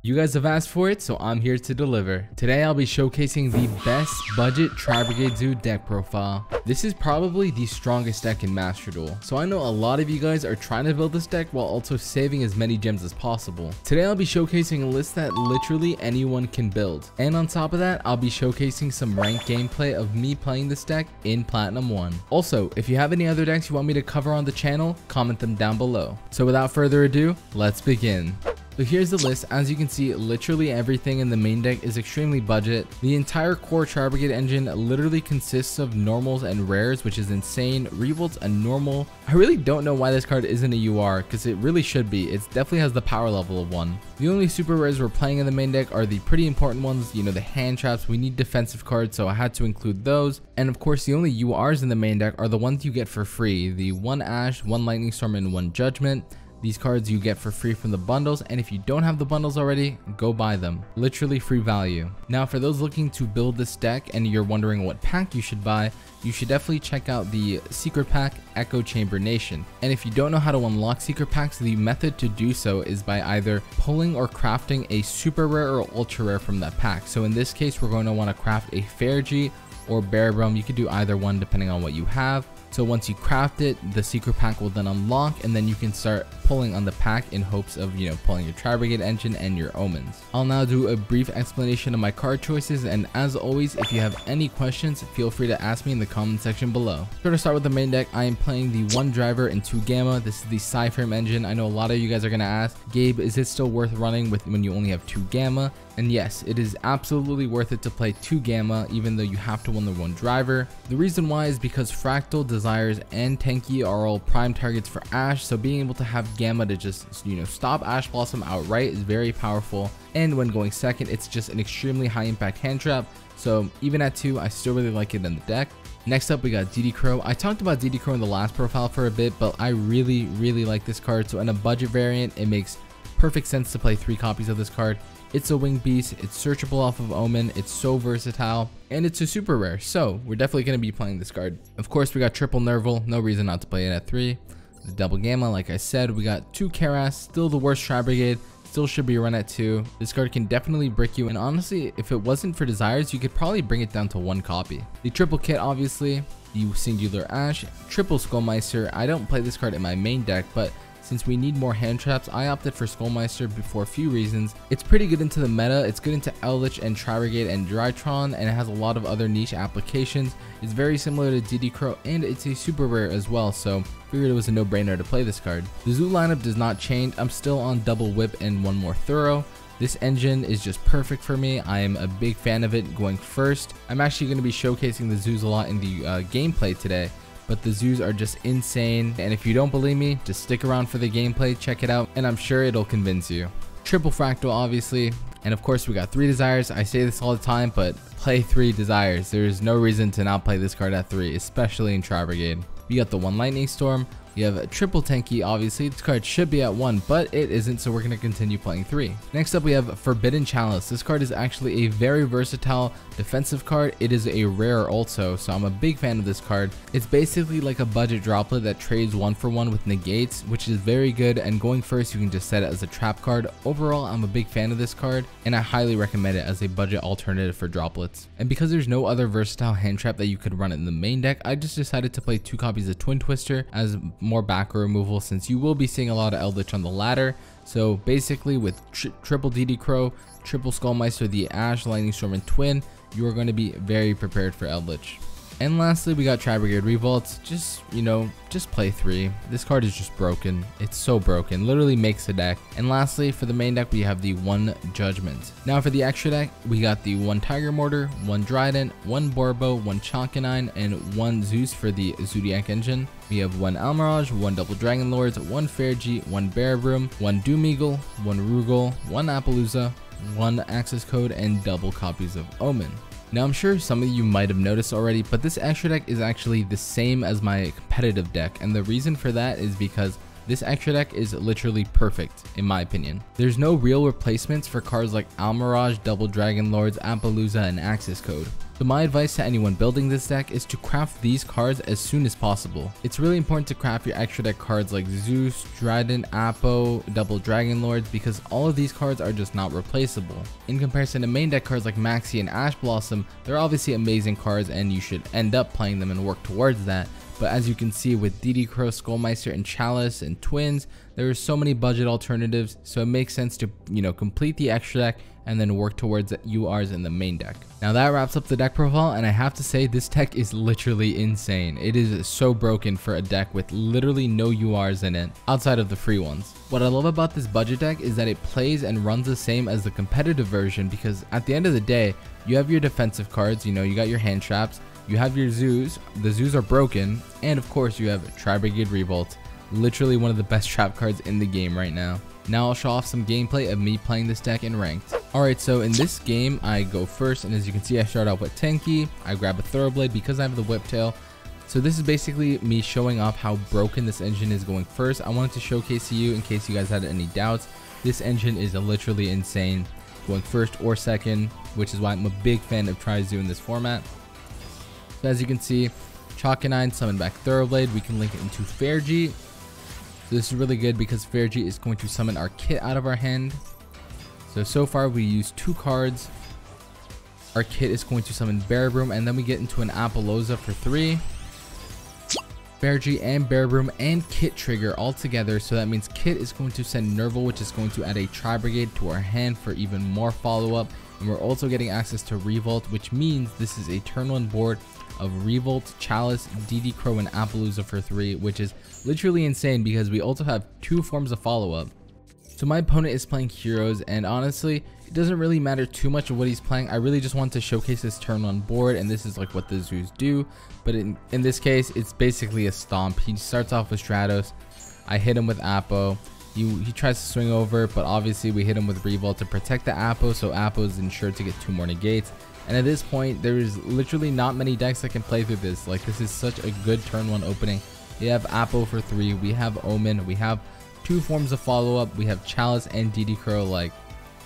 You guys have asked for it, so I'm here to deliver. Today I'll be showcasing the best budget Tri-Brigade Zoo deck profile. This is probably the strongest deck in Master Duel, so I know a lot of you guys are trying to build this deck while also saving as many gems as possible. Today I'll be showcasing a list that literally anyone can build, and on top of that I'll be showcasing some ranked gameplay of me playing this deck in Platinum 1. Also, if you have any other decks you want me to cover on the channel, comment them down below. So without further ado, let's begin. So here's the list. As you can see, literally everything in the main deck is extremely budget. The entire core Tri-Brigade engine literally consists of normals and rares, which is insane. Revolt's a normal. I really don't know why this card isn't a UR, because it really should be. It definitely has the power level of one. The only super rares we're playing in the main deck are the pretty important ones, you know, the hand traps. We need defensive cards, so I had to include those. And of course, the only URs in the main deck are the ones you get for free. The 1 Ash, 1 Lightning Storm, and 1 Judgment. These cards you get for free from the bundles, and if you don't have the bundles already, go buy them. Literally free value. Now for those looking to build this deck and you're wondering what pack you should buy, you should definitely check out the secret pack, Echo Chamber Nation. And if you don't know how to unlock secret packs, the method to do so is by either pulling or crafting a super rare or ultra rare from that pack. So in this case, we're going to want to craft a Fairgy or Bear Realm. You could do either one depending on what you have. So once you craft it, the secret pack will then unlock, and then you can start pulling on the pack in hopes of, you know, pulling your Tri-Brigade engine and your omens. I'll now do a brief explanation of my card choices, and as always, if you have any questions, feel free to ask me in the comment section below. So to start with the main deck, I am playing the 1 Driver and 2 Gamma. This is the Psyframe engine. I know a lot of you guys are going to ask, Gabe, is it still worth running when you only have 2 Gamma? And yes, it is absolutely worth it to play 2 Gamma, even though you have to win the 1 Driver. The reason why is because Fractal, Desires, and Tenki are all prime targets for Ash, so being able to have Gamma to just, you know, stop Ash Blossom outright is very powerful. And when going second, it's just an extremely high impact hand trap, so even at 2, I still really like it in the deck. Next up, we got DD Crow. I talked about DD Crow in the last profile for a bit, but I really like this card, so in a budget variant, it makes perfect sense to play 3 copies of this card. It's a winged beast, it's searchable off of Omen, it's so versatile, and it's a super rare, so we're definitely going to be playing this card. Of course, we got triple Nerval, no reason not to play it at 3. The double Gamma, like I said, we got 2 Karas, still the worst Tri-Brigade, still should be run at 2. This card can definitely brick you, and honestly, if it wasn't for Desires, you could probably bring it down to 1 copy. The triple kit, obviously, the Singular Ash, triple Skullmeister. I don't play this card in my main deck, but since we need more hand traps, I opted for Skullmeister for a few reasons. It's pretty good into the meta, it's good into Eldritch and Tri-Brigade and Drytron, and it has a lot of other niche applications. It's very similar to DD Crow, and it's a super rare as well, so figured it was a no-brainer to play this card. The Zoo lineup does not change. I'm still on double Whip and 1 more Thorough. This engine is just perfect for me. I am a big fan of it going first. I'm actually going to be showcasing the Zoos a lot in the gameplay today, but the Zoos are just insane, and if you don't believe me, just stick around for the gameplay, check it out, and I'm sure it'll convince you. Triple Fractal, obviously, and of course we got 3 Desires. I say this all the time, but play 3 Desires. There's no reason to not play this card at 3, especially in Tri-Brigade. We got the 1 Lightning Storm. We have a triple Tenki. Obviously this card should be at 1, but it isn't, so we're going to continue playing 3. Next up, we have Forbidden Chalice. This card is actually a very versatile defensive card. It is a rare also, so I'm a big fan of this card. It's basically like a budget droplet that trades 1-for-1 with negates, which is very good, and going first you can just set it as a trap card. Overall, I'm a big fan of this card, and I highly recommend it as a budget alternative for droplets. And because there's no other versatile hand trap that you could run in the main deck, I just decided to play 2 copies of Twin Twister as more back row removal, since you will be seeing a lot of Eldritch on the ladder. So basically with triple DD Crow, triple Skullmeister, the Ash, Lightning Storm, and Twin, you are going to be very prepared for Eldritch. And lastly, we got Tri-Brigade Revolts. Just, you know, just play 3. This card is just broken. It's so broken. Literally makes a deck. And lastly, for the main deck, we have the 1 Judgment. Now for the extra deck, we got the 1 Tiger Mortar, 1 Dryden, 1 Borbo, 1 Chalconine, and 1 Zeus for the Zoodiac engine. We have 1 Almirage, 1 Double Dragon Lords, 1 Fairgy, 1 Bear Broom, 1 Doom Eagle, 1 Rugal, 1 Appaloosa, 1 Access Code, and double copies of Omen. Now I'm sure some of you might have noticed already, but this extra deck is actually the same as my competitive deck, and the reason for that is because This extra deck is literally perfect in my opinion. There's no real replacements for cards like Almirage, Double Dragon Lords, Appaloosa, and Access Code. So my advice to anyone building this deck is to craft these cards as soon as possible. It's really important to craft your extra deck cards like Zeus, Dryden, Appo, Double Dragon Lords, because all of these cards are just not replaceable. In comparison to main deck cards like Maxi and Ash Blossom, they're obviously amazing cards and you should end up playing them and work towards that. But as you can see with DD Crow, Skullmeister, and Chalice and Twins, there are so many budget alternatives, so it makes sense to, complete the extra deck and then work towards URs in the main deck. Now that wraps up the deck profile, and I have to say this deck is literally insane. It is so broken for a deck with literally no URs in it, outside of the free ones. What I love about this budget deck is that it plays and runs the same as the competitive version, because at the end of the day, you have your defensive cards, you got your hand traps, you have your Zoos, the Zoos are broken, and of course you have Tri-Brigade Revolt, literally one of the best trap cards in the game right now. Now I'll show off some gameplay of me playing this deck in ranked. Alright, so in this game I go first, and as you can see I start out with Tenki, I grab a Thoroughblade because I have the Whiptail. So this is basically me showing off how broken this engine is going first. I wanted to showcase to you in case you guys had any doubts. This engine is literally insane, going first or second, which is why I'm a big fan of Tri-Zoo in this format. So as you can see, Chalkanine, summon back Thoroughblade, we can link it into Fairgy. So this is really good because Fairgy is going to summon our kit out of our hand. So far we use 2 cards. Our kit is going to summon Bearbroom, and then we get into an Appaloosa for 3. Fairgy and Bearbroom and Kit trigger all together, so that means Kit is going to send Nerval, which is going to add a Tri-Brigade to our hand for even more follow-up. And we're also getting access to Revolt, which means this is a turn 1 board of Revolt, Chalice, DD Crow, and Appaloosa for 3, which is literally insane because we also have 2 forms of follow-up. So my opponent is playing Heroes, and honestly, it doesn't really matter too much of what he's playing. I really just want to showcase this turn 1 board, and this is like what the Zoos do. But in this case, it's basically a stomp. He starts off with Stratos. I hit him with Appo. He tries to swing over, but obviously we hit him with Revolt to protect the Appo, so Appo is ensured to get 2 more negates. And at this point, there is literally not many decks that can play through this. Like, this is such a good turn 1 opening. We have Appo for 3, we have Omen, we have 2 forms of follow-up, we have Chalice and DD Crow. Like,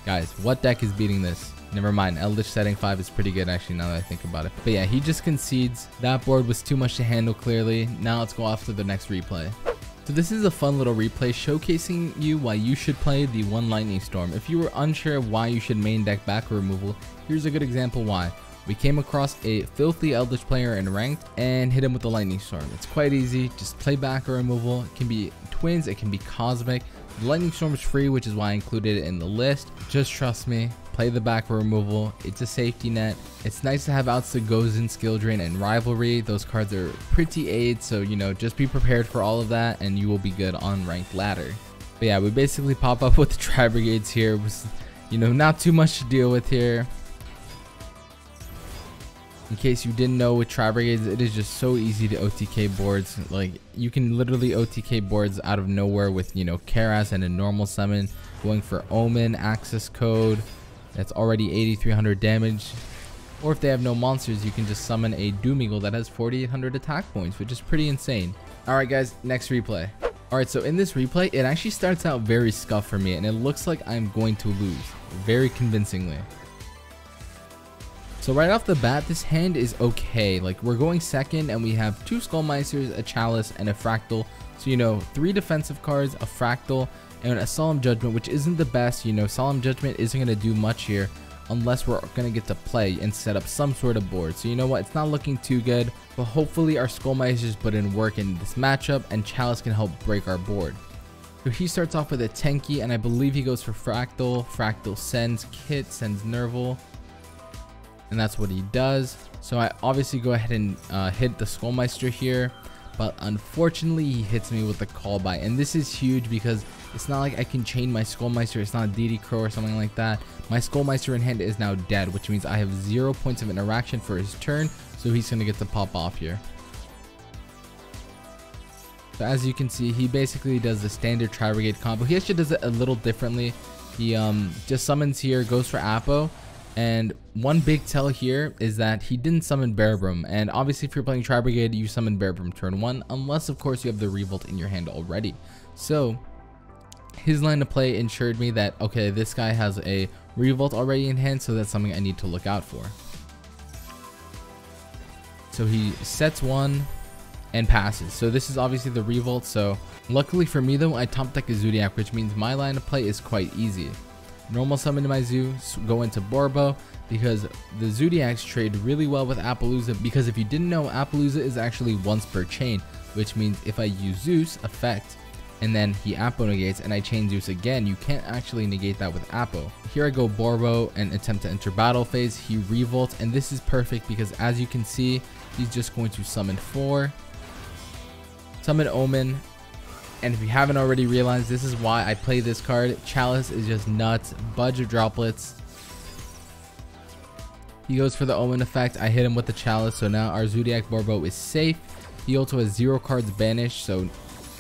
guys, what deck is beating this? Never mind, Eldritch Setting 5 is pretty good actually now that I think about it. But yeah, he just concedes. That board was too much to handle clearly. Now let's go off to the next replay. So this is a fun little replay showcasing you why you should play the 1 Lightning Storm. If you were unsure of why you should main deck backer removal, here's a good example why. We came across a filthy Eldritch player in ranked and hit him with the Lightning Storm. It's quite easy, just play backer removal. It can be Twins, it can be Cosmic. The Lightning Storm is free, which is why I included it in the list. Just trust me, play the backer removal. It's a safety net. It's nice to have outs to Gozen, Skill Drain, and Rivalry. Those cards are pretty aids, so just be prepared for all of that and you will be good on ranked ladder. But yeah, we basically pop up with the Tri-Brigades here. It was, not too much to deal with here. In case you didn't know, with Tri-Brigades, it is just so easy to OTK boards. Like, you can literally OTK boards out of nowhere with, Karas and a normal summon, going for Omen, Access Code, that's already 8,300 damage. Or if they have no monsters, you can just summon a Doom Eagle that has 4,800 attack points, which is pretty insane. Alright guys, next replay. Alright, so in this replay, it actually starts out very scuffed for me, and it looks like I'm going to lose, very convincingly. So right off the bat, this hand is okay. Like, we're going second and we have 2 Skullmeisters, a Chalice, and a Fractal. So 3 defensive cards, a Fractal, and a Solemn Judgment, which isn't the best. Solemn Judgment isn't going to do much here unless we're going to get to play and set up some sort of board. So you know what, it's not looking too good, but hopefully our Skullmeisters put in work in this matchup and Chalice can help break our board. So he starts off with a Tenki, and I believe he goes for Fractal. Fractal sends Kit, sends Nerval. And that's what he does. So I obviously go ahead and hit the Skullmeister here, but unfortunately he hits me with the call by, and this is huge because it's not like I can chain my Skullmeister. It's not a DD Crow or something like that. My Skullmeister in hand is now dead, which means I have 0 points of interaction for his turn, so he's gonna get to pop off here. So as you can see, he basically does the standard Tri-Brigade combo. He actually does it a little differently. He just summons here, goes for Appo. And one big tell here is that he didn't summon Bearbroom, and obviously if you're playing Tri-Brigade, you summon Bearbroom turn 1, unless of course you have the Revolt in your hand already. So his line of play ensured me that, okay, this guy has a revolt already in hand, so that's something I need to look out for. So he sets one and passes. So this is obviously the revolt. So luckily for me though, I top deck a Zoodiac, which means my line of play is quite easy. Normal summon to my Zoo, go into Borbo, because the Zoodiacs trade really well with Appaloosa, because if you didn't know, Appaloosa is actually once per chain, which means if I use Zeus effect and then he Appo negates and I chain Zeus again, you can't actually negate that with Appo. Here I go Borbo and attempt to enter battle phase. He revolts, and this is perfect because as you can see, he's just going to summon 4, summon Omen. And if you haven't already realized, this is why I play this card. Chalice is just nuts. Budget droplets. He goes for the Omen effect. I hit him with the Chalice, so now our Zoodiac Borbo is safe. He also has 0 cards banished, so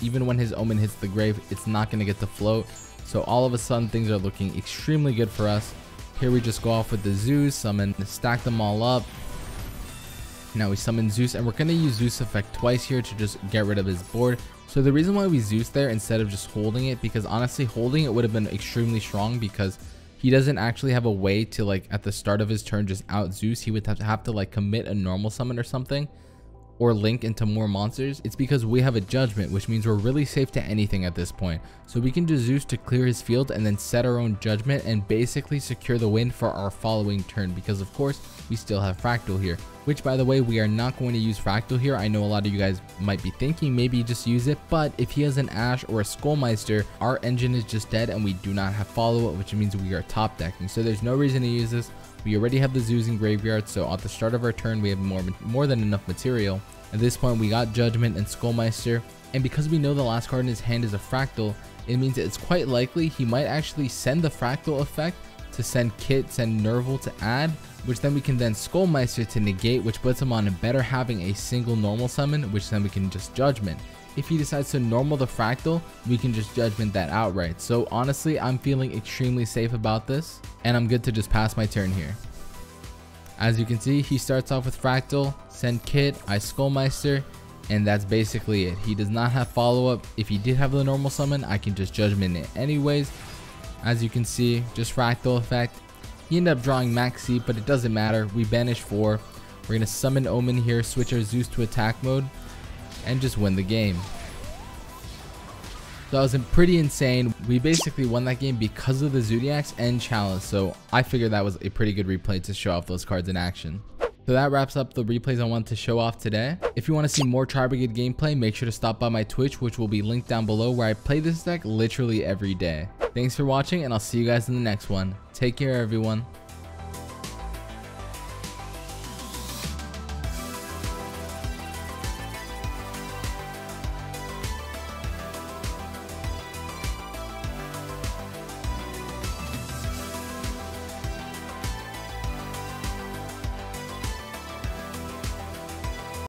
even when his Omen hits the grave, it's not going to get to float. So all of a sudden, things are looking extremely good for us. Here we just go off with the Zeus, summon, stack them all up. Now we summon Zeus, and we're going to use Zeus effect twice here to just get rid of his board. So the reason why we Zeus there instead of just holding it, because honestly holding it would have been extremely strong, because he doesn't actually have a way to, like, at the start of his turn just out Zeus. He would have to like commit a normal summon or something, or link into more monsters. It's because we have a judgment, which means we're really safe to anything at this point. So we can do Zeus to clear his field and then set our own judgment and basically secure the win for our following turn, because of course we still have Fractal here, which by the way, we are not going to use Fractal here. I know a lot of you guys might be thinking maybe just use it, but if he has an Ash or a Skullmeister, our engine is just dead and we do not have follow-up, which means we are top decking. So there's no reason to use this. We already have the Zeus in graveyard, so at the start of our turn we have more than enough material. At this point we got Judgment and Skullmeister, and because we know the last card in his hand is a Fractal, it means it's quite likely he might actually send the Fractal effect to send Kit, send Nerval to add, which then we can then Skullmeister to negate, which puts him on a better having a single normal summon, which then we can just Judgment. If he decides to normal the Fractal, we can just Judgment that outright. So honestly, I'm feeling extremely safe about this, and I'm good to just pass my turn here. As you can see, he starts off with Fractal, send Kit, I Skullmeister, and that's basically it. He does not have follow-up. If he did have the normal summon, I can just Judgment it anyways. As you can see, just Fractal effect. He ended up drawing Max Seed, but it doesn't matter. We banish 4. We're going to summon Omen here, switch our Zeus to attack mode, and just win the game. So that was pretty insane. We basically won that game because of the Zoodiacs and Chalice, so I figured that was a pretty good replay to show off those cards in action. So that wraps up the replays I wanted to show off today. If you want to see more Tri-Brigade gameplay, make sure to stop by my Twitch, which will be linked down below, where I play this deck literally every day. Thanks for watching, and I'll see you guys in the next one. Take care, everyone.